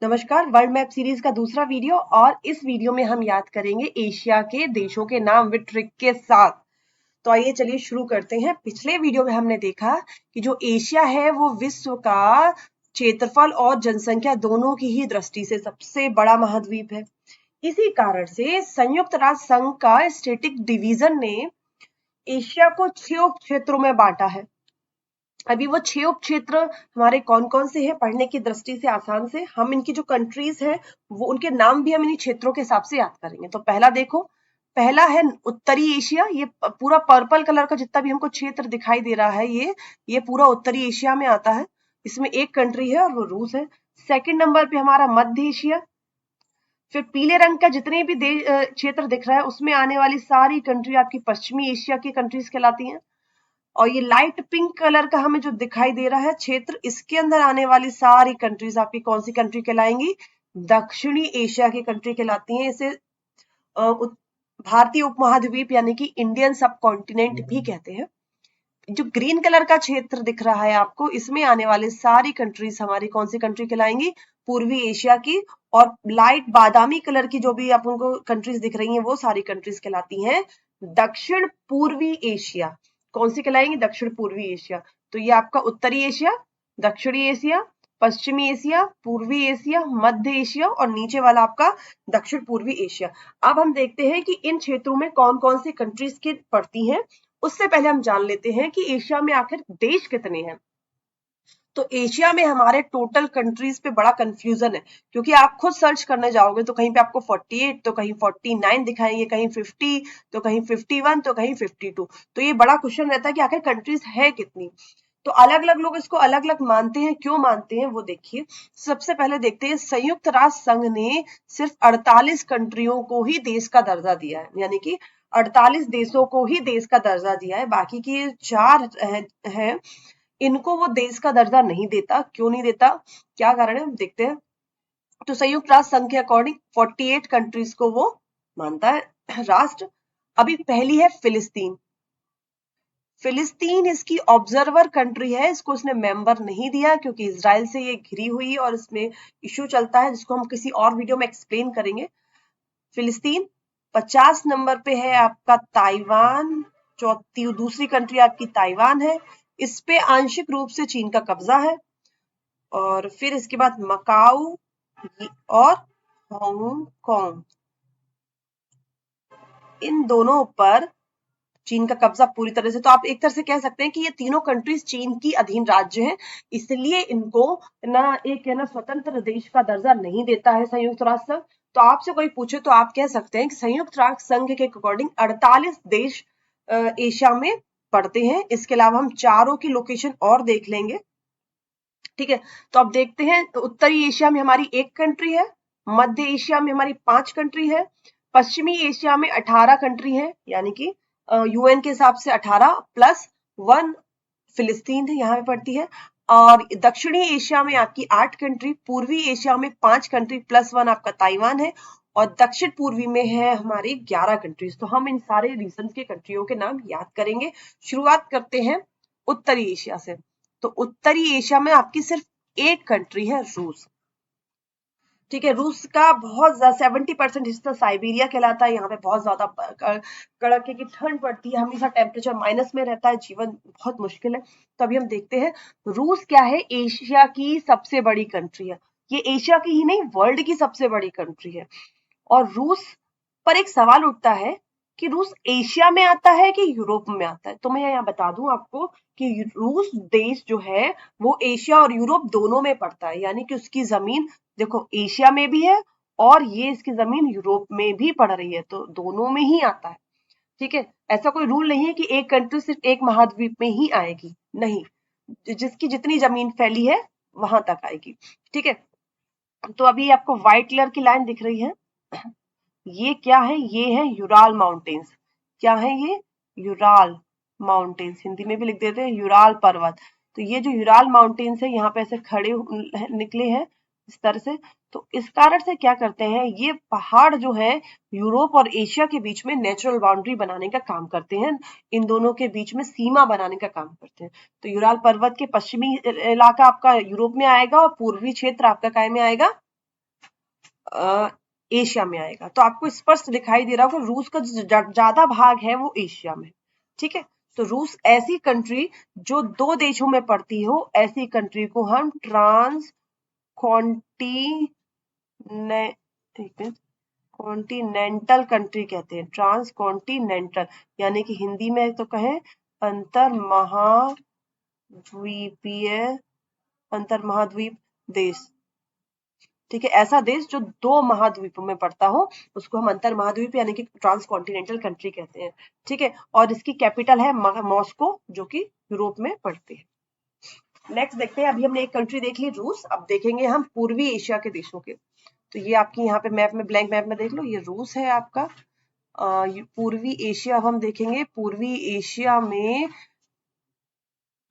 नमस्कार, world map series का दूसरा वीडियो। और इस वीडियो में हम याद करेंगे एशिया के देशों के नाम विद ट्रिक के साथ। तो आइए चलिए शुरू करते हैं। पिछले वीडियो में हमने देखा कि जो एशिया है वो विश्व का क्षेत्रफल और जनसंख्या दोनों की ही दृष्टि से सबसे बड़ा महाद्वीप है। इसी कारण से संयुक्त राष्ट्र संघ का स्टैटिक डिवीजन ने एशिया को 6 उप क्षेत्रों में बांटा है। अभी वो 6 उप क्षेत्र हमारे कौन कौन से हैं पढ़ने की दृष्टि से आसान से हम इनकी जो कंट्रीज है वो उनके नाम भी हम इन्हीं क्षेत्रों के हिसाब से याद करेंगे। तो पहला देखो, पहला है उत्तरी एशिया। ये पूरा पर्पल कलर का जितना भी हमको क्षेत्र दिखाई दे रहा है ये पूरा उत्तरी एशिया में आता है। इसमें एक कंट्री है और वो रूस है। सेकंड नंबर पे हमारा मध्य एशिया। फिर पीले रंग का जितने भी क्षेत्र दिख रहा है उसमें आने वाली सारी कंट्री आपकी पश्चिमी एशिया की कंट्रीज कहलाती हैं। और ये लाइट पिंक कलर का हमें जो दिखाई दे रहा है क्षेत्र, इसके अंदर आने वाली सारी कंट्रीज आपकी कौन सी कंट्री कहलाएंगी? दक्षिणी एशिया की कंट्री कहलाती हैं। इसे भारतीय उपमहाद्वीप यानी कि इंडियन सब कॉन्टिनेंट भी कहते हैं। जो ग्रीन कलर का क्षेत्र दिख रहा है आपको, इसमें आने वाले सारी कंट्रीज हमारी कौन सी कंट्री कहलाएंगी? पूर्वी एशिया की। और लाइट बादामी कलर की जो भी आपको कंट्रीज दिख रही हैं वो सारी कंट्रीज कहलाती हैं दक्षिण पूर्वी एशिया। कौन सी कहलाएंगी? दक्षिण पूर्वी एशिया। तो ये आपका उत्तरी एशिया, दक्षिणी एशिया, पश्चिमी एशिया, पूर्वी एशिया, मध्य एशिया और नीचे वाला आपका दक्षिण पूर्वी एशिया। अब हम देखते हैं कि इन क्षेत्रों में कौन कौन सी कंट्रीज की पड़ती हैं। उससे पहले हम जान लेते हैं कि एशिया में आखिर देश कितने हैं। तो एशिया में हमारे टोटल कंट्रीज पे बड़ा कंफ्यूजन है, क्योंकि आप खुद सर्च करने जाओगे तो कहीं पे आपको 48, तो कहीं 49 दिखाएंगे, कहीं 50, तो कहीं 51, तो कहीं 52। तो ये बड़ा क्वेश्चन रहता है कि आखिर कंट्रीज है कितनी। तो अलग अलग लोग इसको अलग अलग मानते हैं। क्यों मानते हैं वो देखिए। सबसे पहले देखते हैं, संयुक्त राष्ट्र संघ ने सिर्फ 48 कंट्रियों को ही देश का दर्जा दिया है, यानी कि 48 देशों को ही देश का दर्जा दिया है। बाकी की 4 है इनको वो देश का दर्जा नहीं देता। क्यों नहीं देता, क्या कारण है, हम देखते हैं। तो संयुक्त राष्ट्र संघ के अकॉर्डिंग 48 कंट्रीज को वो मानता है राष्ट्र। अभी पहली है फिलिस्तीन। फिलिस्तीन इसकी ऑब्जर्वर कंट्री है, इसको इसने मेंबर नहीं दिया क्योंकि इजराइल से ये घिरी हुई है और इसमें इश्यू चलता है जिसको हम किसी और वीडियो में एक्सप्लेन करेंगे। फिलिस्तीन 50 नंबर पे है आपका ताइवान। दूसरी कंट्री आपकी ताइवान है। इस पे आंशिक रूप से चीन का कब्जा है। और फिर इसके बाद मकाऊ और हांगकांग, इन दोनों पर चीन का कब्जा पूरी तरह से। तो आप एक तरह से कह सकते हैं कि ये तीनों कंट्रीज चीन की अधीन राज्य हैं, इसलिए इनको ना एक है ना स्वतंत्र देश का दर्जा नहीं देता है संयुक्त राष्ट्र संघ। तो आपसे कोई पूछे तो आप कह सकते हैं कि संयुक्त राष्ट्र संघ के अकॉर्डिंग 48 देश एशिया में पड़ते हैं। इसके अलावा हम चारों की लोकेशन और देख लेंगे, ठीक है। तो अब देखते हैं, तो उत्तरी एशिया में हमारी एक कंट्री है, मध्य एशिया में हमारी 5 कंट्री है, पश्चिमी एशिया में 18 कंट्री है, यानी कि यूएन के हिसाब से 18 प्लस 1 फिलिस्तीन है यहाँ पे पड़ती है। और दक्षिणी एशिया में आपकी 8 कंट्री, पूर्वी एशिया में 5 कंट्री प्लस 1 आपका ताइवान है, और दक्षिण पूर्वी में है हमारी 11 कंट्रीज। तो हम इन सारे रीजन के कंट्रियों के नाम याद करेंगे। शुरुआत करते हैं उत्तरी एशिया से। तो उत्तरी एशिया में आपकी सिर्फ एक कंट्री है, रूस, ठीक है। रूस का बहुत 70% हिस्सा साइबेरिया कहलाता है। यहाँ पे बहुत ज्यादा कड़के की ठंड पड़ती है, हमेशा टेम्परेचर माइनस में रहता है, जीवन बहुत मुश्किल है। तो अभी हम देखते हैं रूस क्या है। एशिया की सबसे बड़ी कंट्री है ये, एशिया की ही नहीं वर्ल्ड की सबसे बड़ी कंट्री है। और रूस पर एक सवाल उठता है कि रूस एशिया में आता है कि यूरोप में आता है। तो मैं यहाँ बता दूं आपको कि रूस देश जो है वो एशिया और यूरोप दोनों में पड़ता है, यानी कि उसकी जमीन देखो एशिया में भी है और ये इसकी जमीन यूरोप में भी पड़ रही है, तो दोनों में ही आता है, ठीक है। ऐसा कोई रूल नहीं है कि एक कंट्री सिर्फ एक महाद्वीप में ही आएगी, नहीं, जिसकी जितनी जमीन फैली है वहां तक आएगी, ठीक है। तो अभी आपको व्हाइट कलर की लाइन दिख रही है, ये क्या है? ये है यूराल माउंटेन्स। क्या है ये? यूराल माउंटेन्स, हिंदी में भी लिख देते हैं यूराल पर्वत। तो ये जो यूराल माउंटेन्स है यहाँ पे ऐसे खड़े निकले हैं इस तरह से। तो इस कारण से क्या करते हैं, ये पहाड़ जो है यूरोप और एशिया के बीच में नेचुरल बाउंड्री बनाने का काम करते हैं, इन दोनों के बीच में सीमा बनाने का काम करते हैं। तो यूराल पर्वत के पश्चिमी इलाका आपका यूरोप में आएगा और पूर्वी क्षेत्र आपका काय में आएगा? एशिया में आएगा। तो आपको स्पष्ट दिखाई दे रहा होगा रूस का ज्यादा भाग है वो एशिया में। ठीक है, तो रूस ऐसी कंट्री जो 2 देशों में पड़ती हो, ऐसी कंट्री को हम ट्रांस कॉन्टिनेंटल कंट्री कहते हैं। ट्रांस कॉन्टिनेंटल यानी कि हिंदी में तो कहें अंतर महाद्वीप देश। ठीक है, ऐसा देश जो 2 महाद्वीपों में पड़ता हो उसको हम अंतर महाद्वीप यानी कि ट्रांस कॉन्टिनेंटल कंट्री कहते हैं। ठीक है, और इसकी कैपिटल है मॉस्को जो कि यूरोप में पड़ती है। नेक्स्ट देखते हैं, अभी हमने एक कंट्री देख ली रूस, अब देखेंगे हम पूर्वी एशिया के देशों के। तो ये आपकी यहाँ पे मैप में, ब्लैंक मैप में देख लो, ये रूस है आपका। पूर्वी एशिया अब हम देखेंगे। पूर्वी एशिया में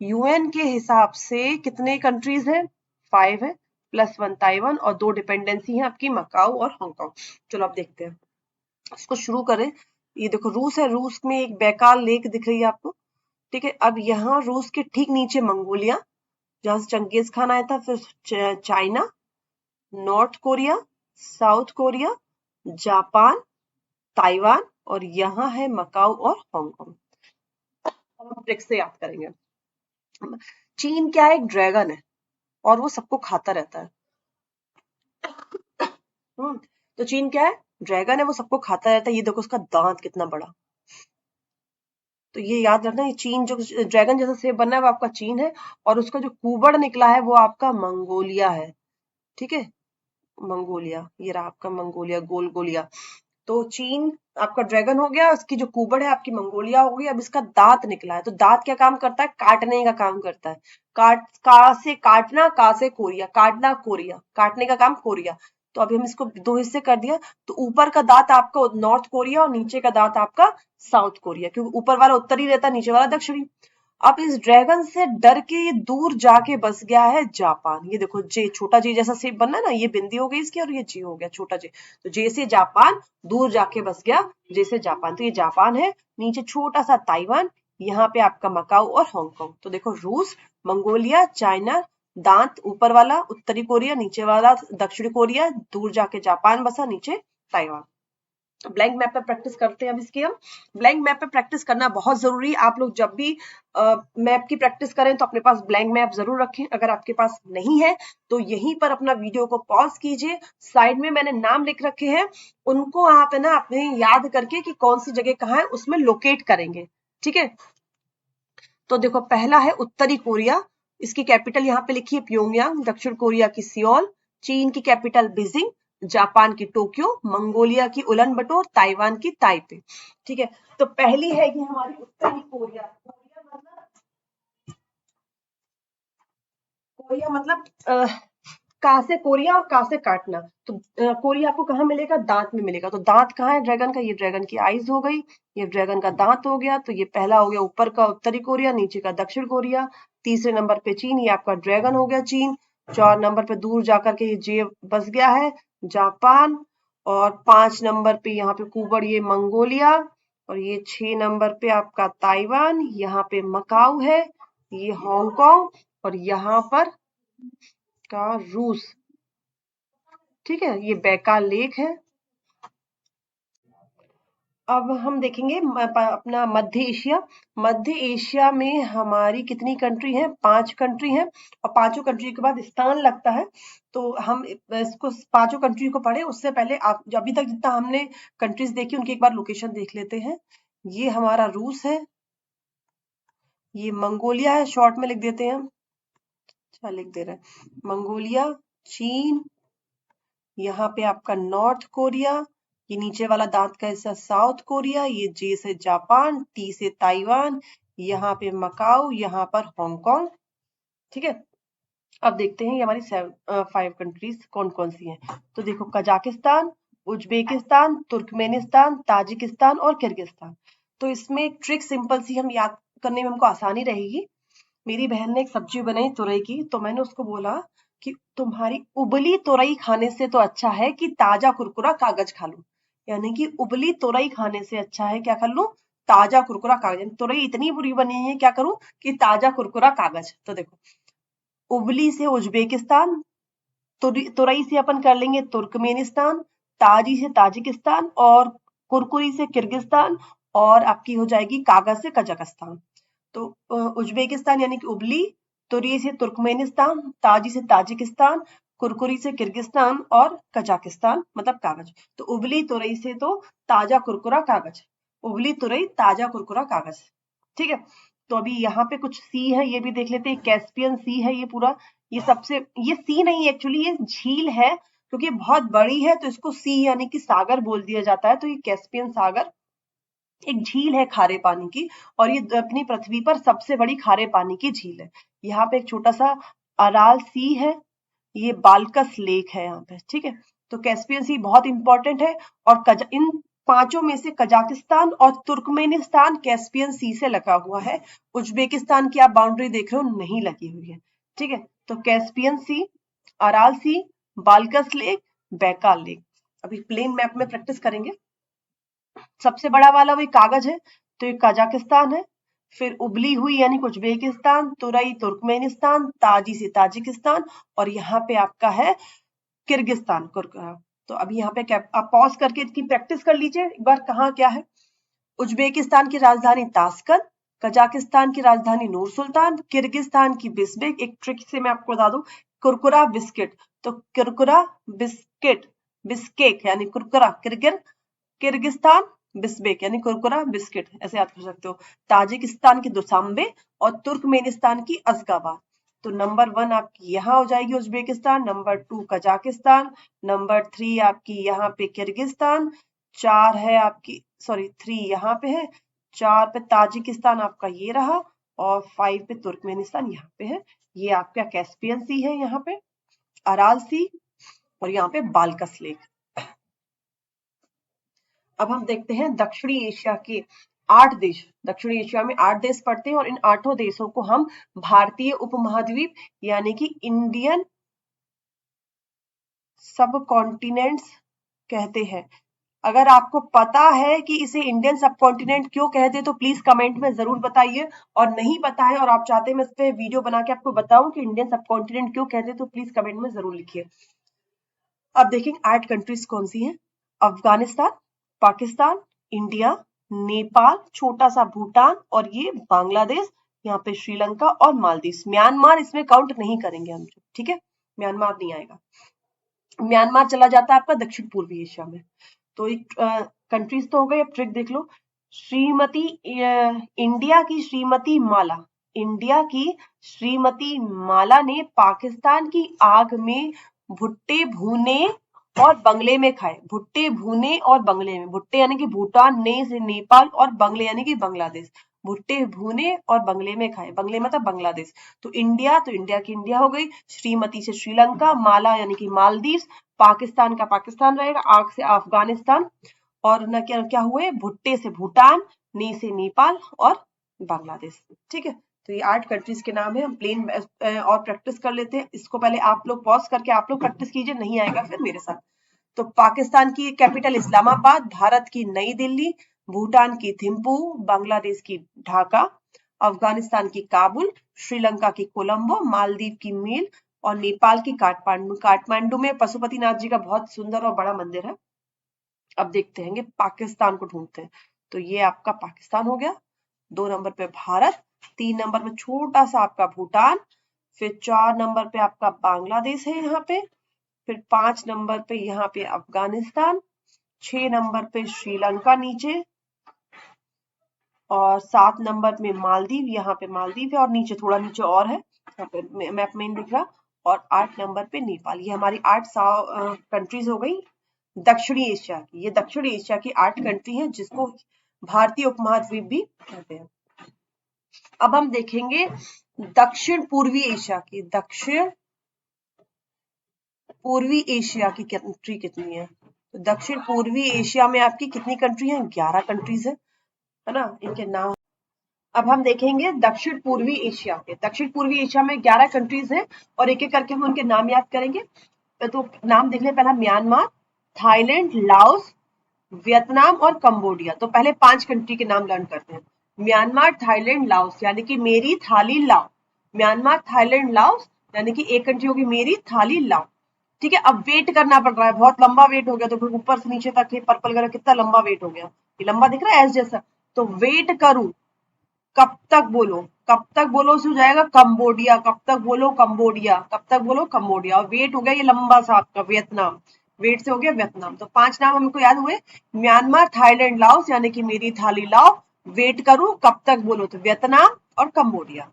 यूएन के हिसाब से कितने कंट्रीज हैं? 5 है, +1 ताइवान और 2 डिपेंडेंसी है आपकी मकाऊ और हांगकांग। चलो अब देखते हैं, इसको शुरू करें। ये देखो रूस है, रूस में एक बैकाल लेक दिख रही है आपको। ठीक है, अब यहाँ रूस के ठीक नीचे मंगोलिया जहां से चंगेज खान आया था, फिर China, north Korea, south Korea, Japan, Taiwan और यहाँ है मकाऊ और हांगकांग। अब हम ट्रिक से याद करेंगे। चीन क्या है? एक ड्रैगन है और वो सबको खाता रहता है। तो चीन क्या है? ड्रैगन है, वो सबको खाता रहता है। ये देखो उसका दांत कितना बड़ा। तो ये याद रखना, ये चीन जो ड्रैगन जैसा शेप बना है वो आपका चीन है, और उसका जो कुबड़ निकला है वो आपका मंगोलिया है। ठीक है, मंगोलिया, ये रहा आपका मंगोलिया, गोलगोलिया। तो चीन आपका ड्रैगन हो गया, उसकी जो कुबड़ है आपकी मंगोलिया हो गई। अब इसका दांत निकला है, तो दांत क्या काम करता है? काटने का काम करता है। का से काटना, का से कोरिया, काटना कोरिया, काटने का काम कोरिया। तो अभी हम इसको 2 हिस्से कर दिया। तो ऊपर का दांत आपका नॉर्थ कोरिया और नीचे का दांत आपका साउथ कोरिया, क्योंकि ऊपर वाला उत्तरी रहता है, नीचे वाला दक्षिणी। अब इस ड्रैगन से डर के ये दूर जाके बस गया है जापान। ये देखो जे, छोटा जे जैसा शेप बनना ना, ये बिंदी हो गई इसकी और ये जे हो गया, छोटा जे। तो जे से जापान, दूर जाके बस गया जे से जापान। तो ये जापान है, नीचे छोटा सा ताइवान, यहाँ पे आपका मकाऊ और हांगकांग। तो देखो रूस, मंगोलिया, चाइना, दांत ऊपर वाला उत्तरी कोरिया, नीचे वाला दक्षिणी कोरिया, दूर जाके जापान बसा, नीचे ताइवान। ब्लैंक मैप पे प्रैक्टिस करते हैं अब इसकी हम। ब्लैंक मैप पे प्रैक्टिस करना बहुत जरूरी है। आप लोग जब भी मैप की प्रैक्टिस करें तो अपने पास ब्लैंक मैप जरूर रखें। अगर आपके पास नहीं है तो यहीं पर अपना वीडियो को पॉज कीजिए, साइड में मैंने नाम लिख रखे हैं, उनको आप है ना अपने याद करके कि कौन सी जगह कहाँ है उसमें लोकेट करेंगे। ठीक है, तो देखो पहला है उत्तरी कोरिया, इसकी कैपिटल यहाँ पे लिखी है प्योंगयांग, दक्षिण कोरिया की सियोल, चीन की कैपिटल बीजिंग, जापान की टोक्यो, मंगोलिया की उलन बटोर, ताइवान की ताइपे। ठीक है, तो पहली है ये हमारी उत्तरी कोरिया। कोरिया मतलब का से कोरिया और का से काटना। तो कोरिया आपको कहाँ मिलेगा? दांत में मिलेगा। तो दांत कहाँ है ड्रैगन का? ये ड्रैगन की आईज हो गई, ये ड्रैगन का दांत हो गया। तो ये पहला हो गया ऊपर का उत्तरी कोरिया, नीचे का दक्षिण कोरिया। तीसरे नंबर पे चीन, ये आपका ड्रैगन हो गया चीन। 4 नंबर पे दूर जाकर के ये जे बस गया है जापान, और 5 नंबर पे यहाँ पे कुबड़ ये मंगोलिया, और ये 6 नंबर पे आपका ताइवान, यहाँ पे मकाऊ है, ये हांगकांग, और यहाँ पर का रूस। ठीक है, ये बैकाल लेक है। अब हम देखेंगे अपना मध्य एशिया। मध्य एशिया में हमारी कितनी कंट्री है? 5 कंट्री है, और 5 कंट्री के बाद स्थान लगता है। तो हम इसको 5 कंट्री को पढ़े उससे पहले आप अभी तक जितना हमने कंट्रीज देखी उनकी एक बार लोकेशन देख लेते हैं। ये हमारा रूस है, ये मंगोलिया है, शॉर्ट में लिख देते हैं हम, अच्छा लिख दे रहे हैं मंगोलिया, चीन, यहाँ पे आपका नॉर्थ कोरिया, ये नीचे वाला दांत का हिस्सा साउथ कोरिया, ये जे से जापान, टी से ताइवान, यहाँ पे मकाऊ, यहाँ पर हांगकांग। ठीक है, अब देखते हैं ये हमारी 5 कंट्रीज कौन कौन सी हैं। तो देखो कजाकिस्तान, उज्बेकिस्तान, तुर्कमेनिस्तान, ताजिकिस्तान और किर्गिस्तान। तो इसमें एक ट्रिक सिंपल सी हम याद करने में हमको आसानी रहेगी। मेरी बहन ने एक सब्जी बनाई तुरई की, तो मैंने उसको बोला कि तुम्हारी उबली तुरई खाने से तो अच्छा है कि ताजा कुरकुरा कागज खा लो। यानी कि उबली तुरई खाने से अच्छा है क्या कर लूं? ताजा कुरकुरा कागज। तुरई इतनी बुरी बनी है, क्या करूं कि ताजा कुरकुरा कागज। तो देखो उबली से उज्बेकिस्तान, तुरई से अपन कर लेंगे तुर्कमेनिस्तान, ताजी से ताजिकिस्तान और कुरकुरी से किर्गिस्तान और आपकी हो जाएगी कागज से कजाकिस्तान। तो उज्बेकिस्तान यानी कि उबली, तुरई से तुर्कमेनिस्तान, ताजी से ताजिकिस्तान, कुरकुरी से किर्गिस्तान और कजाकिस्तान मतलब कागज। तो उबली तुरई से तो ताजा कुरकुरा कागज, उबली तुरई ताजा कुरकुरा कागज। ठीक है, तो अभी यहाँ पे कुछ सी है, ये भी देख लेते हैं। कैस्पियन सी है ये पूरा, ये सबसे, ये सी नहीं एक्चुअली ये झील है, क्योंकि बहुत बड़ी है तो इसको सी यानी कि सागर बोल दिया जाता है। तो ये कैस्पियन सागर एक झील है खारे पानी की, और ये अपनी पृथ्वी पर सबसे बड़ी खारे पानी की झील है। यहाँ पे एक छोटा सा अराल सी है, ये बाल्कस लेक है यहाँ पे। ठीक है, तो कैस्पियन सी बहुत इंपॉर्टेंट है। और इन पांचों में से कजाकिस्तान और तुर्कमेनिस्तान कैस्पियन सी से लगा हुआ है। उज्बेकिस्तान की आप बाउंड्री देख रहे हो नहीं लगी हुई है। ठीक है, तो कैस्पियन सी, अराल सी, बाल्कस लेक, बैकाल लेक। अभी प्लेन मैप में प्रैक्टिस करेंगे। सबसे बड़ा वाला वही कागज है, तो ये कजाकिस्तान है। फिर उबली हुई यानी उज्बेकिस्तान, तुरई तुर्कमेनिस्तान, ताजी से ताजिकिस्तान और यहाँ पे आपका है किर्गिस्तान। तो अभी यहाँ पे आप पॉज करके इसकी प्रैक्टिस कर लीजिए एक बार, कहाँ क्या है। उज्बेकिस्तान की राजधानी ताशकंद, कजाकिस्तान की राजधानी नूर सुल्तान, किर्गिस्तान की बिस्बेक। एक ट्रिक से मैं आपको बता दूं, कुरकुरा बिस्किट, तो कुरकुरा बिस्किट, बिस्केक यानी कुरकुरा, किर्गिस्तान बिस्बेक यानी कुरकुरा बिस्किट, ऐसे याद कर सकते हो। ताजिकिस्तान की दुशांबे और तुर्कमेनिस्तान की अजगाबाद। तो नंबर 1 आपकी यहाँ हो जाएगी उज्बेकिस्तान, नंबर 2 कजाकिस्तान, नंबर 3 आपकी यहाँ पे किर्गिस्तान, 4 है आपकी, सॉरी 3 यहाँ पे है, 4 पे ताजिकिस्तान आपका ये रहा, और 5 पे तुर्कमेनिस्तान यहाँ पे है। ये आपका कैस्पियन सी है यहाँ पे, अराल सी और यहाँ पे बाल्कस लेक। अब हम देखते हैं दक्षिणी एशिया के 8 देश। दक्षिणी एशिया में 8 देश पड़ते हैं और इन 8 देशों को हम भारतीय उपमहाद्वीप यानी कि इंडियन सब कॉन्टिनेंट्स कहते हैं। अगर आपको पता है कि इसे इंडियन सब कॉन्टिनेंट क्यों कहते हैं तो प्लीज कमेंट में जरूर बताइए, और नहीं पता है और आप चाहते हैं मैं इस पे वीडियो बना के आपको बताऊं कि इंडियन सब कॉन्टिनेंट क्यों कहते हैं तो प्लीज कमेंट में जरूर लिखिए। अब देखेंगे 8 कंट्रीज कौन सी हैं। अफगानिस्तान, पाकिस्तान, इंडिया, नेपाल, छोटा सा भूटान और ये बांग्लादेश, यहाँ पे श्रीलंका और मालदीव। म्यांमार इसमें काउंट नहीं करेंगे हम, ठीक है, म्यांमार नहीं आएगा। म्यांमार चला जाता है आपका दक्षिण पूर्वी एशिया में। तो एक कंट्रीज तो हो गए। अब ट्रिक देख लो। श्रीमती इंडिया की श्रीमती माला, इंडिया की श्रीमती माला ने पाकिस्तान की आग में भुट्टे भूने और बंगले में खाए। भुट्टे भूने और बंगले में, भुट्टे यानी कि भूटान, ने से नेपाल और बंगले यानी कि बांग्लादेश। भुट्टे भूने और बंगले में खाए, बंगले मतलब बांग्लादेश। तो इंडिया, तो इंडिया की इंडिया हो गई, श्रीमती से श्रीलंका, माला यानी कि मालदीव, पाकिस्तान का पाकिस्तान रहेगा, आग से अफगानिस्तान, और न क्या क्या हुए, भुट्टे से भूटान, ने से नेपाल और बांग्लादेश। ठीक है, तो ये 8 कंट्रीज के नाम है। हम प्लेन और प्रैक्टिस कर लेते हैं। इसको पहले आप लोग पॉज करके आप लोग प्रैक्टिस कीजिए, नहीं आएगा फिर मेरे साथ। तो पाकिस्तान की कैपिटल इस्लामाबाद, भारत की नई दिल्ली, भूटान की थिम्पू, बांग्लादेश की ढाका, अफगानिस्तान की काबुल, श्रीलंका की कोलंबो, मालदीव की मील और नेपाल की काठमांडू। काठमांडू में पशुपतिनाथ जी का बहुत सुंदर और बड़ा मंदिर है। अब देखते हैं पाकिस्तान को ढूंढते हैं। तो ये आपका पाकिस्तान हो गया। 2 नंबर पे भारत, 3 नंबर पे छोटा सा आपका भूटान, फिर 4 नंबर पे आपका बांग्लादेश है यहाँ पे, फिर 5 नंबर पे यहाँ पे अफगानिस्तान, 6 नंबर पे श्रीलंका नीचे, और 7 नंबर में मालदीव, यहाँ पे मालदीव है और नीचे थोड़ा नीचे और है, यहाँ पे मैप में दिख रहा, और 8 नंबर पे नेपाल। ये हमारी 8 कंट्रीज हो गई दक्षिणी एशिया की। ये दक्षिणी एशिया की 8 कंट्री हैं जिसको भारतीय उपमहाद्वीप भी कहते हैं। अब हम देखेंगे दक्षिण पूर्वी एशिया की। दक्षिण पूर्वी एशिया की कंट्री कितनी है? तो दक्षिण पूर्वी एशिया में आपकी कितनी कंट्री है? 11 कंट्रीज है ना, इनके नाम। अब हम देखेंगे दक्षिण पूर्वी एशिया के। दक्षिण पूर्वी एशिया में 11 कंट्रीज हैं और एक एक करके हम उनके नाम याद करेंगे। तो नाम देख लें, पहला म्यांमार, थाईलैंड, लाओस, वियतनाम और कंबोडिया। तो पहले 5 कंट्री के नाम लर्न करते हैं। म्यांमार, थाईलैंड, लाओस, यानी कि मेरी थाली लाओ। म्यांमार, थाईलैंड, लाओस, यानी कि एक कंट्री होगी मेरी थाली लाओ। ठीक है, अब वेट करना पड़ रहा है, बहुत लंबा वेट हो गया, तो फिर ऊपर से नीचे तक पर्पल कलर कितना लंबा वेट हो गया, ये लंबा दिख रहा है एस जैसा। तो वेट करूं कब तक बोलो, कब तक बोलो से हो जाएगा कंबोडिया, कब तक बोलो कंबोडिया, कब तक बोलो कंबोडिया। और वेट हो गया ये लंबा सा आपका वियतनाम, वेट से हो गया वियतनाम। तो 5 नाम हमको याद हुए, म्यांमार, थाईलैंड, लाओस यानी कि मेरी थाली लाओ, वेट करूं कब तक बोलो तो वियतनाम और कंबोडिया,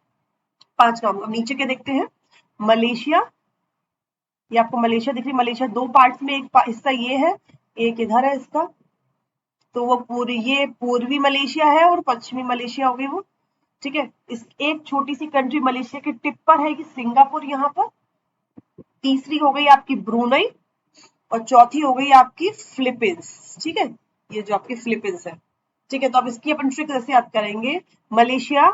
5 नाम। अब नीचे के देखते हैं, मलेशिया, ये आपको मलेशिया दिख रही है, मलेशिया 2 पार्ट्स में, एक हिस्सा ये है, एक इधर है इसका, तो वो पूरी ये पूर्वी मलेशिया है और पश्चिमी मलेशिया हो गई वो। ठीक है, इस एक छोटी सी कंट्री मलेशिया के टिप पर है कि सिंगापुर यहाँ पर, तीसरी हो गई आपकी ब्रुनई और चौथी हो गई आपकी फिलीपींस। ठीक है, ये जो आपकी फिलीपींस है। ठीक है, तो अब इसकी अपन ट्रिक कैसे याद करेंगे, मलेशिया,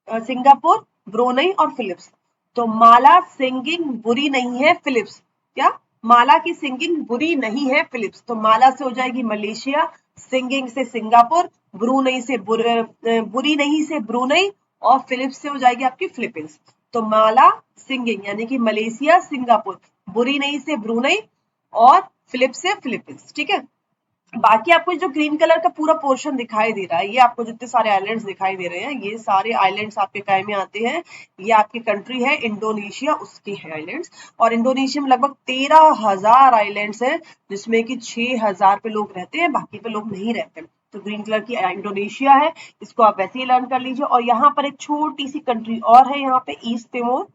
सिंगापुर, ब्रुनई और फिलिप्स। तो माला सिंगिंग बुरी नहीं है फिलिप्स, क्या माला की सिंगिंग बुरी नहीं है फिलिप्स, तो माला से हो जाएगी मलेशिया, सिंगिंग से सिंगापुर, ब्रुनई से बुरी नहीं से ब्रुनई और फिलिप्स से हो जाएगी आपकी फिलीपींस। तो माला सिंगिंग यानी कि मलेशिया, सिंगापुर, बुरी नहीं से ब्रुनई और फिलिप्स से फिलीपींस। ठीक है, बाकी आपको जो ग्रीन कलर का पूरा पोर्शन दिखाई दे रहा है, ये आपको जितने सारे आइलैंड्स दिखाई दे रहे हैं, ये सारे आइलैंड्स आपके काय में आते हैं। ये आपकी कंट्री है इंडोनेशिया, उसके है आइलैंड्स। और इंडोनेशिया में लगभग 13,000 आइलैंड्स हैं, जिसमें कि 6,000 पे लोग रहते हैं, बाकी पे लोग नहीं रहते। तो ग्रीन कलर की इंडोनेशिया है, इसको आप वैसे ही लर्न कर लीजिए। और यहाँ पर एक छोटी सी कंट्री और है, यहाँ पे ईस्ट तिमोर,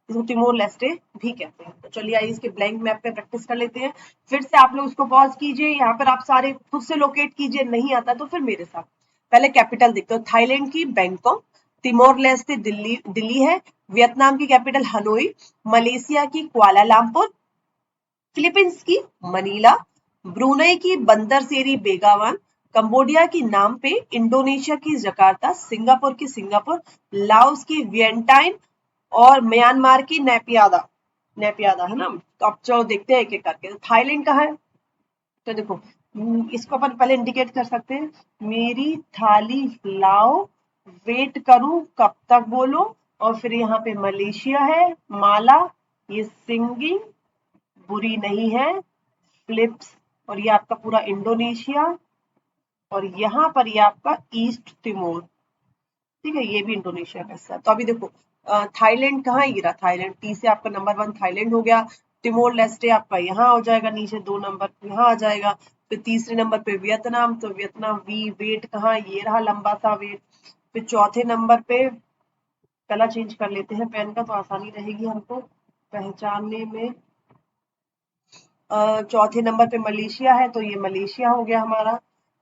इसको तिमोर लेस्टे भी कहते हैं। तो चलिए आइए इसके ब्लैंक मैप पे प्रैक्टिस कर लेते हैं। फिर से आप लोग उसको पॉज कीजिए, यहाँ पर आप सारे खुद से लोकेट कीजिए, नहीं आता तो फिर मेरे साथ। पहले कैपिटल देखते हो, थाईलैंड की Bangkok, Timor Leste Delhi Delhi है, वियतनाम की कैपिटल हनोई, मलेशिया की कुआलालंपुर, फिलीपींस की मनीला, ब्रुनई की बंदरसेरी बेगावन, कंबोडिया की नामपे, इंडोनेशिया की जकार्ता, सिंगापुर की सिंगापुर, लाओस की वियंटाइन और म्यांमार की नेपियादा, नेपियादा है ना। तो अब चलो देखते हैं एक एक करके। तो थाईलैंड कहाँ है, तो देखो इसको अपन पहले इंडिकेट कर सकते हैं, मेरी थाली लाओ, वेट करूं कब तक बोलो, और फिर यहाँ पे मलेशिया है, माला, ये सिंगिंग बुरी नहीं है, फिलिप्स, और ये आपका पूरा इंडोनेशिया, और यहाँ पर ये आपका ईस्ट तिमोर। ठीक है, ये भी इंडोनेशिया का हिस्सा है। तो अभी देखो थाईलैंड कहाँ गिरा, थाईलैंड टी से आपका नंबर 1 थाईलैंड हो गया, तिमोर लेस्टे आपका यहाँ हो जाएगा, नीचे 2 नंबर यहाँ आ जाएगा। फिर तीसरे नंबर पे वियतनाम, तो वियतनाम वी, वेट कहाँ, ये रहा लंबा सा वेट। फिर चौथे नंबर पे, कलर चेंज कर लेते हैं पेन का तो आसानी रहेगी हमको पहचानने में। चौथे नंबर पे मलेशिया है, तो ये मलेशिया हो गया हमारा।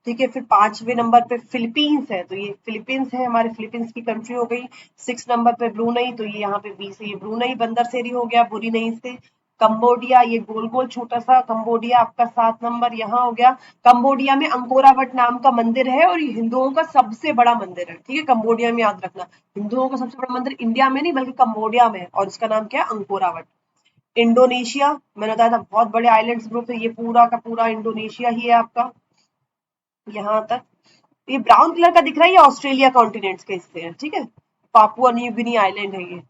ठीक है, फिर 5वें नंबर पे फिलीपींस है, तो ये फिलीपींस है, हमारे फिलीपींस की कंट्री हो गई। 6 नंबर पे ब्रुनई, तो ये यहाँ पे बी से ये ब्रुनई बंदरसेरी हो गया, बुरी नहीं से। कंबोडिया, ये गोल गोल छोटा सा कंबोडिया आपका 7 नंबर यहाँ हो गया। कंबोडिया में अंकोरावट नाम का मंदिर है और ये हिंदुओं का सबसे बड़ा मंदिर है। ठीक है, कंबोडिया में याद रखना, हिंदुओं का सबसे बड़ा मंदिर इंडिया में नहीं बल्कि कंबोडिया में है, और इसका नाम क्या है, अंकोरावट। इंडोनेशिया, मैंने बताया था बहुत बड़े आइलैंड्स ग्रुप है, ये पूरा का पूरा इंडोनेशिया ही है आपका यहाँ तक। ये ब्राउन कलर का दिख रहा है, ये ऑस्ट्रेलिया कॉन्टिनेंट्स के हिस्से हैं। ठीक है, पापुआ न्यू गिनी आइलैंड है ये।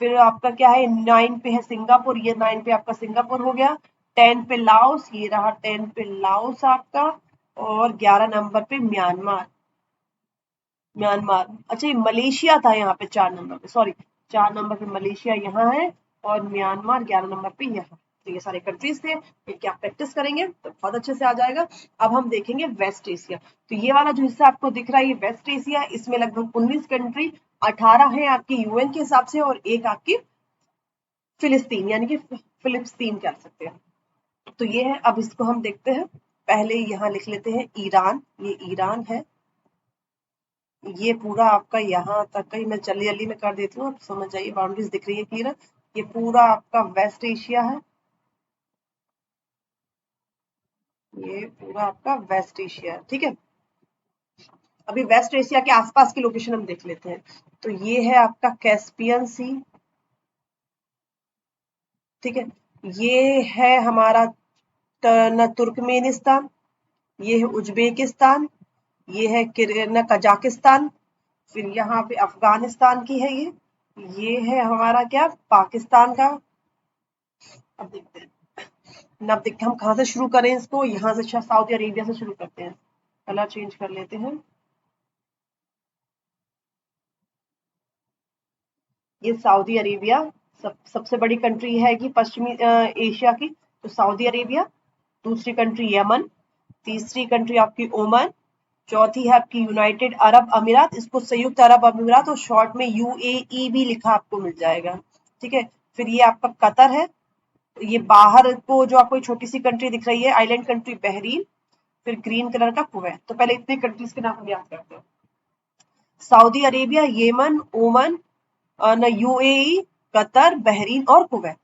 फिर आपका क्या है, 9 पे है सिंगापुर, ये 9 पे आपका सिंगापुर हो गया। 10 पे लाओस, ये रहा 10 पे लाओस आपका। और 11 नंबर पे म्यांमार, म्यांमार। अच्छा ये मलेशिया था यहाँ पे 4 नंबर पे, सॉरी 4 नंबर पे मलेशिया यहाँ है, और म्यांमार 11 नंबर पे यहाँ। तो ये सारे कंट्रीज थे, ये क्या प्रैक्टिस करेंगे तो बहुत अच्छे से आ जाएगा। अब हम देखेंगे वेस्ट एशिया। तो ये वाला जो हिस्सा आपको दिख रहा है ये वेस्ट एशिया, इसमें लगभग 19 कंट्री, 18 है आपकी यूएन के हिसाब से और एक आपकी फिलिस्तीन यानी कि फिलिस्तीन कह सकते हैं। तो ये है, अब इसको हम देखते हैं। पहले यहाँ लिख लेते हैं ईरान, ये ईरान है, ये पूरा आपका यहाँ तक का ही मैं जल्दी जल्दी में कर देती हूँ, आप समझ जाइए, बाउंड्रीज दिख रही है क्लियर। ये पूरा आपका वेस्ट एशिया है, ये पूरा आपका वेस्ट एशिया है। ठीक है, अभी वेस्ट एशिया के आसपास की लोकेशन हम देख लेते हैं। तो ये है आपका कैस्पियन सी, ठीक है, ये है हमारा तुर्कमेनिस्तान, ये है उज्बेकिस्तान, ये है कजाकिस्तान, फिर यहाँ पे अफगानिस्तान की है ये है हमारा क्या पाकिस्तान का। अब देखते हैं अब देखते हैं हम कहाँ से शुरू करें इसको। यहाँ से सऊदी अरेबिया से शुरू करते हैं। कलर चेंज कर लेते हैं। ये सऊदी अरेबिया सबसे बड़ी कंट्री है कि पश्चिमी एशिया की, तो सऊदी अरेबिया। दूसरी कंट्री यमन। तीसरी कंट्री आपकी ओमान। चौथी है आपकी यूनाइटेड अरब अमीरात, इसको संयुक्त अरब अमीरात और शॉर्ट में यूएई भी लिखा आपको मिल जाएगा। ठीक है, फिर ये आपका कतर है। ये बाहर को जो आपको छोटी सी कंट्री दिख रही है आइलैंड कंट्री बहरीन। फिर ग्रीन कलर का कुवैत। तो पहले इतने कंट्रीज के नाम हम याद करते हैं। सऊदी अरेबिया, येमन, ओमान, न यूएई, कतर, बहरीन और कुवैत।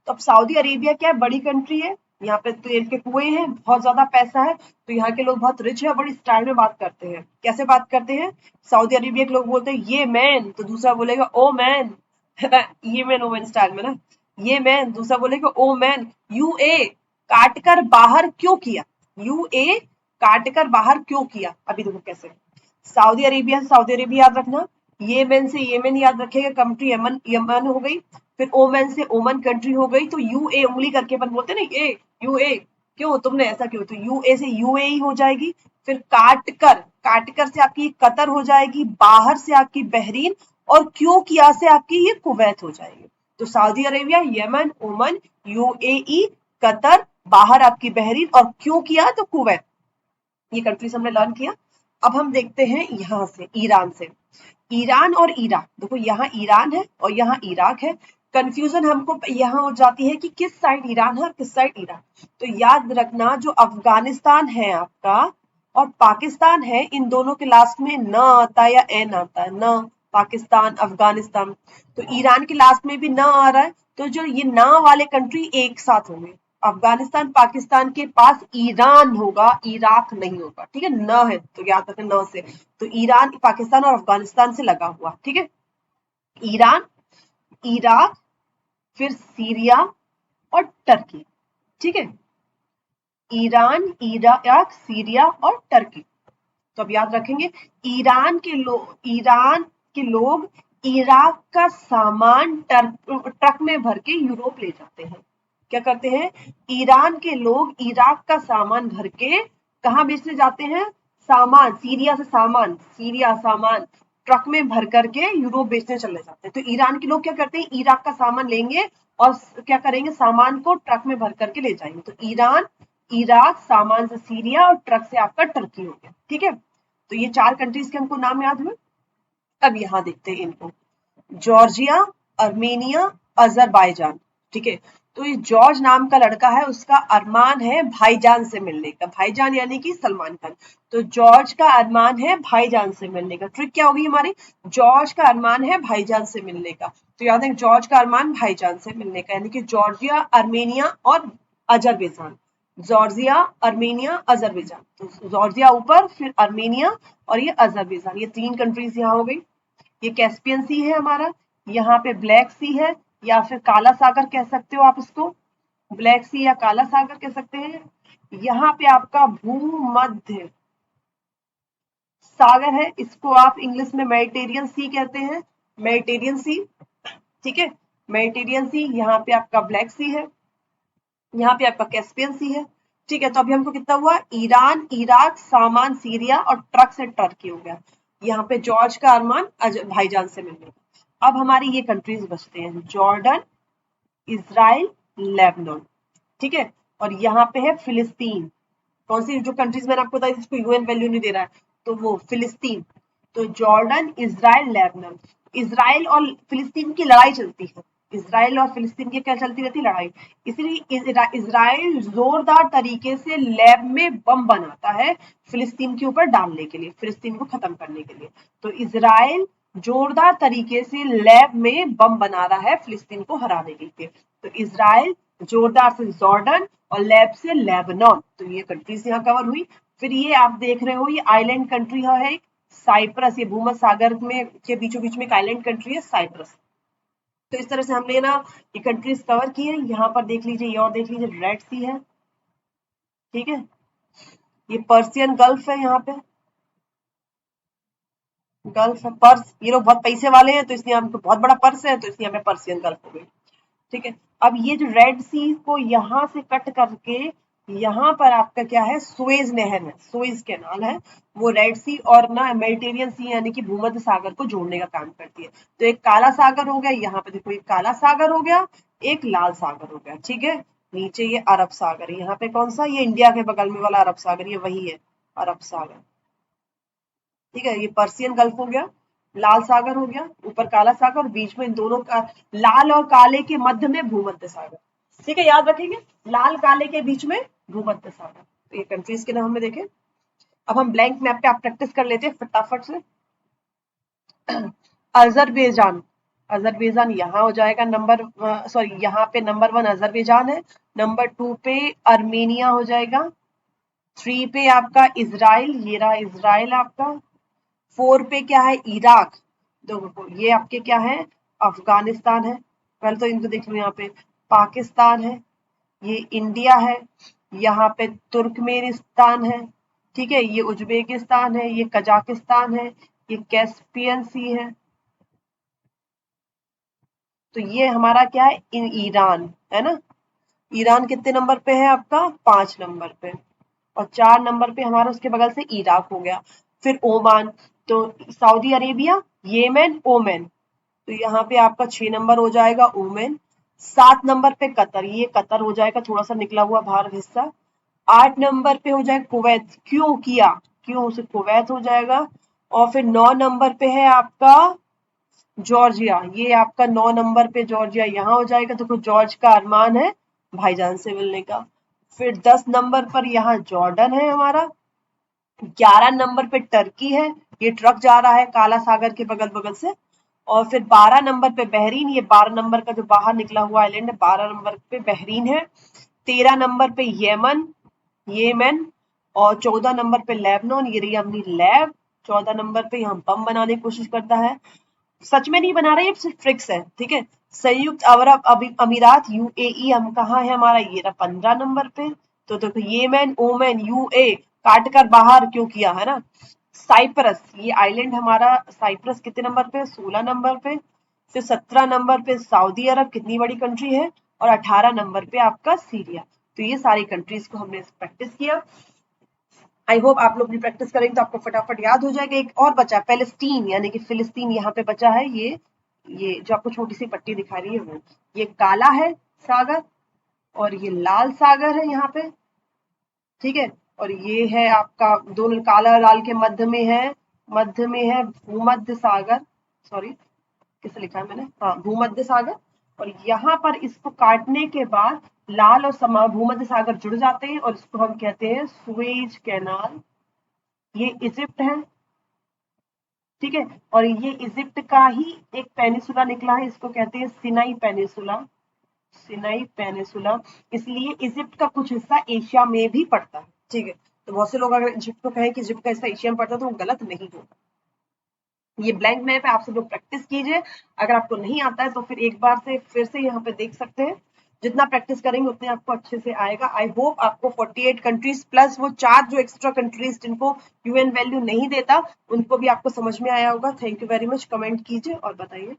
तो अब सऊदी अरेबिया क्या है, बड़ी कंट्री है। यहाँ पे तेल के कुएं हैं, बहुत ज्यादा पैसा है, तो यहाँ के लोग बहुत रिच है, बड़ी स्टाइल में बात करते हैं। कैसे बात करते हैं, सऊदी अरेबिया के लोग बोलते हैं ये मैन, तो दूसरा बोलेगा ओ मैन, है ना, ये मैन ओ मैन स्टाइल में ना, ये मैन, दूसरा बोलेगा ओ मैन। यूए काट कर बाहर क्यों किया, यूए काट कर बाहर क्यों किया। अभी देखो कैसे, सऊदी अरेबिया से सऊदी अरेबिया याद रखना, येमेन से येमेन याद रखेगा, कंट्री यमन यमन हो गई। फिर ओमान से ओमान कंट्री हो गई। तो यूए उंगली करके अपन बोलते ना, ये यूए, क्यों तुमने ऐसा क्यों, तो यूए से यूएई हो जाएगी। फिर काट कर से आपकी कतर हो जाएगी, बाहर से आपकी बहरीन, और क्यों किया से आपकी ये कुवैत हो जाएगी। तो Saudi Arabia, Yemen, Oman, UAE, Qatar, बाहर आपकी बहरीन, और क्यों किया तो कुवैत। ये कंट्रीज हमने लर्न किया। अब हम देखते हैं यहाँ से ईरान से। ईरान और इराक, देखो यहाँ ईरान है और यहाँ इराक है। कंफ्यूजन हमको यहाँ हो जाती है कि किस साइड ईरान है और किस साइड इराक। तो याद रखना, जो अफगानिस्तान है आपका और पाकिस्तान है, इन दोनों के लास्ट में न आता है या एन आता है, न, पाकिस्तान, अफगानिस्तान। तो ईरान के लास्ट में भी न आ रहा है, तो जो ये न वाले कंट्री एक साथ होंगे। अफगानिस्तान पाकिस्तान के पास ईरान होगा, इराक नहीं होगा। ठीक है, न है तो याद रखें न से। तो ईरान पाकिस्तान और अफगानिस्तान से लगा हुआ। ठीक है, ईरान, इराक, फिर सीरिया और टर्की। ठीक है, ईरान, इराक, सीरिया और टर्की। तो अब याद रखेंगे, ईरान के लोग इराक का सामान ट्रक में भर के यूरोप ले जाते हैं। क्या करते हैं, ईरान के लोग इराक का सामान भर के कहाँ बेचने जाते हैं, सामान, सीरिया सामान ट्रक में भर करके यूरोप बेचने चले जाते हैं। तो ईरान के लोग क्या करते हैं, इराक का सामान लेंगे और क्या करेंगे, सामान को ट्रक में भर करके ले जाएंगे। तो ईरान, इराक, सामान से सीरिया और ट्रक से आपका टर्की हो गया। ठीक है, तो ये 4 कंट्रीज के हमको नाम याद हुए। अब यहाँ देखते हैं इनको, जॉर्जिया, अर्मेनिया, अजरबैजान। ठीक है, तो ये जॉर्ज नाम का लड़का है, उसका अरमान है भाईजान से मिलने का। भाईजान यानी कि सलमान खान। तो जॉर्ज का अरमान है भाईजान से मिलने का। ट्रिक क्या होगी हमारी, जॉर्ज का अरमान है भाईजान से मिलने का। तो याद है, जॉर्ज का अरमान भाईजान से मिलने का, यानी कि जॉर्जिया, अर्मेनिया और अजरबैजान। Georgia, Armenia, Azerbaijan. तो जॉर्जिया ऊपर, फिर अर्मेनिया और ये अजरबैजान, ये 3 कंट्रीज यहाँ हो गई। ये कैस्पियन सी है हमारा, यहाँ पे ब्लैक सी है, या फिर काला सागर कह सकते हो आप इसको, ब्लैक सी या काला सागर कह सकते हैं। यहाँ पे आपका भूमध्य सागर है, इसको आप इंग्लिश में मेडिटेरियन सी कहते हैं, मेडिटेरियन सी। ठीक है, मेडिटेरियन सी, यहाँ पे आपका ब्लैक सी है, यहाँ पे आपका कैस्पियन सी है। ठीक है, तो अभी हमको कितना हुआ, ईरान, इराक, सामान, सीरिया और ट्रक से टर्की हो गया। यहाँ पे जॉर्ज का अरमान भाईजान से मिलने। अब हमारी ये कंट्रीज बचते हैं, जॉर्डन, इजराइल, लेबनान। ठीक है, और यहाँ पे है फिलिस्तीन। कौन सी जो कंट्रीज मैंने आपको बताई जिसको यूएन वैल्यू नहीं दे रहा है, तो वो फिलिस्तीन। तो जॉर्डन, इजराइल, लेबनान। इजराइल और फिलिस्तीन की लड़ाई चलती है, इजराइल और फिलिस्तीन की क्या चलती रहती है, लड़ाई। इसलिए इजराइल जोरदार तरीके से लैब में बम बनाता है फिलिस्तीन के ऊपर डालने के लिए, फिलिस्तीन को खत्म करने के लिए। तो इजराइल जोरदार तरीके से लैब में बम बना रहा है फिलिस्तीन को हराने के लिए। तो इजराइल जोरदार से जॉर्डन और लैब से लेबनान। तो ये कंट्रीज यहाँ कवर हुई। फिर ये आप देख रहे हो, ये आइलैंड कंट्री है साइप्रस, ये भूमध्य सागर में के बीचों बीच में एक आइलैंड कंट्री है साइप्रस। तो इस तरह से हमने ना ये कंट्रीज कवर की है। यहाँ पर देख लीजिए, ये और देख लीजिए, रेड सी है। ठीक है, ये पर्सियन गल्फ है, यहाँ पे गल्फ है, पर्स, ये लोग बहुत पैसे वाले हैं तो इसलिए हमको बहुत बड़ा पर्स है, तो इसलिए हमें पर्सियन गल्फ हो गई। ठीक है। अब ये जो रेड सी को यहाँ से कट करके यहाँ पर आपका क्या है, सुएज नहर है, सुएज कैनाल है, वो रेड सी और ना मेडिटेरियन सी यानी कि भूमध्य सागर को जोड़ने का काम करती है। तो एक काला सागर हो गया, यहाँ पे देखो एक काला सागर हो गया, एक लाल सागर हो गया, ठीक है। नीचे ये अरब सागर है, यहाँ पे कौन सा, ये इंडिया के बगल में वाला अरब सागर, ये वही है अरब सागर, ठीक है। ये पर्सियन गल्फ हो गया, लाल सागर हो गया, ऊपर काला सागर, बीच में इन दोनों का लाल और काले के मध्य में भूमध्य सागर, ठीक है, याद रखेंगे, लाल काले के बीच में भूमध्य सागर। तो ये कंट्रीज के नाम में देखें। अब हम ब्लैंक मैप पे आप प्रैक्टिस कर लेते हैं फटाफट से। अजरबैजान, अजरबैजान यहाँ हो जाएगा नंबर, सॉरी यहाँ पे नंबर 1 अजरबैजान है, नंबर 2 पे अर्मेनिया हो जाएगा, 3 पे आपका इजराइल, ये रहा इजराइल आपका, 4 पे क्या है, इराक, देखो ये आपके क्या है, अफगानिस्तान है, पहले तो इनको देख लो, यहाँ पे पाकिस्तान है, ये इंडिया है, यहाँ पे तुर्कमेनिस्तान है, ठीक है, ये उज्बेकिस्तान है, ये कजाकिस्तान है, ये कैस्पियन सी है, तो ये हमारा क्या है, ईरान है ना। ईरान कितने नंबर पे है आपका, 5 नंबर पे, और 4 नंबर पे हमारा उसके बगल से इराक हो गया। फिर ओमान, तो सऊदी अरेबिया, येमेन, ओमान, तो यहाँ पे आपका 6 नंबर हो जाएगा ओमान। 7 नंबर पे कतर, ये कतर हो जाएगा थोड़ा सा निकला हुआ बाहर हिस्सा। 8 नंबर पे हो जाएगा कुवैत, क्यों किया, क्यों से कुवैत हो जाएगा। और फिर 9 नंबर पे है आपका जॉर्जिया, ये आपका 9 नंबर पे जॉर्जिया यहाँ हो जाएगा, देखो जॉर्ज का अरमान है भाईजान से मिलने का। फिर 10 नंबर पर यहाँ जॉर्डन है हमारा, 11 नंबर पे टर्की है, ये ट्रक जा रहा है काला सागर के बगल बगल से। और फिर 12 नंबर पे बहरीन, ये 12 नंबर का जो बाहर निकला हुआ आइलैंड है, 12 नंबर पे बहरीन है। 13 नंबर पे यमन, येमेन, और 14 नंबर पे लेबनान, ये रही अपनी लैब। 14 नंबर पे यहाँ बम बनाने की कोशिश करता है, सच में नहीं बना रहा, ये सिर्फ ट्रिक्स है, ठीक है। संयुक्त अरब अमीरात, यूएई, हम कहाँ है हमारा, ये रहा 15 नंबर पे। तो देखो येमेन, ओमान, यूए काट कर बाहर क्यों किया है ना। साइप्रस, ये आइलैंड हमारा साइप्रस कितने नंबर पे, 16 नंबर पे। फिर 17 नंबर पे सऊदी अरब, कितनी बड़ी कंट्री है, और 18 नंबर पे आपका सीरिया। तो ये सारी कंट्रीज को हमने प्रैक्टिस किया। आई होप आप लोग भी प्रैक्टिस करेंगे तो आपको फटाफट याद हो जाएगा। एक और बचा पैलेस्टीन यानी कि फिलिस्तीन, यहाँ पे बचा है ये जो आपको छोटी सी पट्टी दिखा रही है वो, ये काला है सागर और ये लाल सागर है यहाँ पे, ठीक है। और ये है आपका दोनों काला और लाल के मध्य में है भूमध्य सागर, सॉरी किसे लिखा है मैंने, हाँ भूमध्य सागर। और यहाँ पर इसको काटने के बाद लाल और भूमध्य सागर जुड़ जाते हैं और इसको हम कहते हैं सुएज कैनाल। ये इजिप्ट है, ठीक है, और ये इजिप्ट का ही एक पेनिसुला निकला है, इसको कहते हैं सिनाई पेनिसुला, सिनाई पेनिसुला। इसलिए इजिप्ट का कुछ हिस्सा एशिया में भी पड़ता है, ठीक है। तो बहुत से लोग अगर इजिप्ट को कहें कि इजिप्ट का हिस्सा एशिया में पड़ता है तो वो गलत नहीं होगा। ये ब्लैंक मैप है, आप सब लोग प्रैक्टिस कीजिए। अगर आपको नहीं आता है तो फिर एक बार से फिर से यहाँ पे देख सकते हैं, जितना प्रैक्टिस करेंगे उतने आपको अच्छे से आएगा। आई होप आपको 48 कंट्रीज प्लस वो 4 जो एक्स्ट्रा कंट्रीज जिनको यूएन वैल्यू नहीं देता उनको भी आपको समझ में आया होगा। Thank you very much, comment कीजिए और बताइए।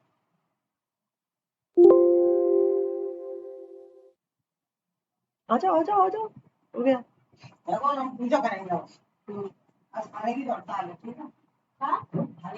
आ जाओ आ जाओ आ जाओ, हो गया। हम पूजा करेंगे। आज खाने की हड़ताल है, ठीक है।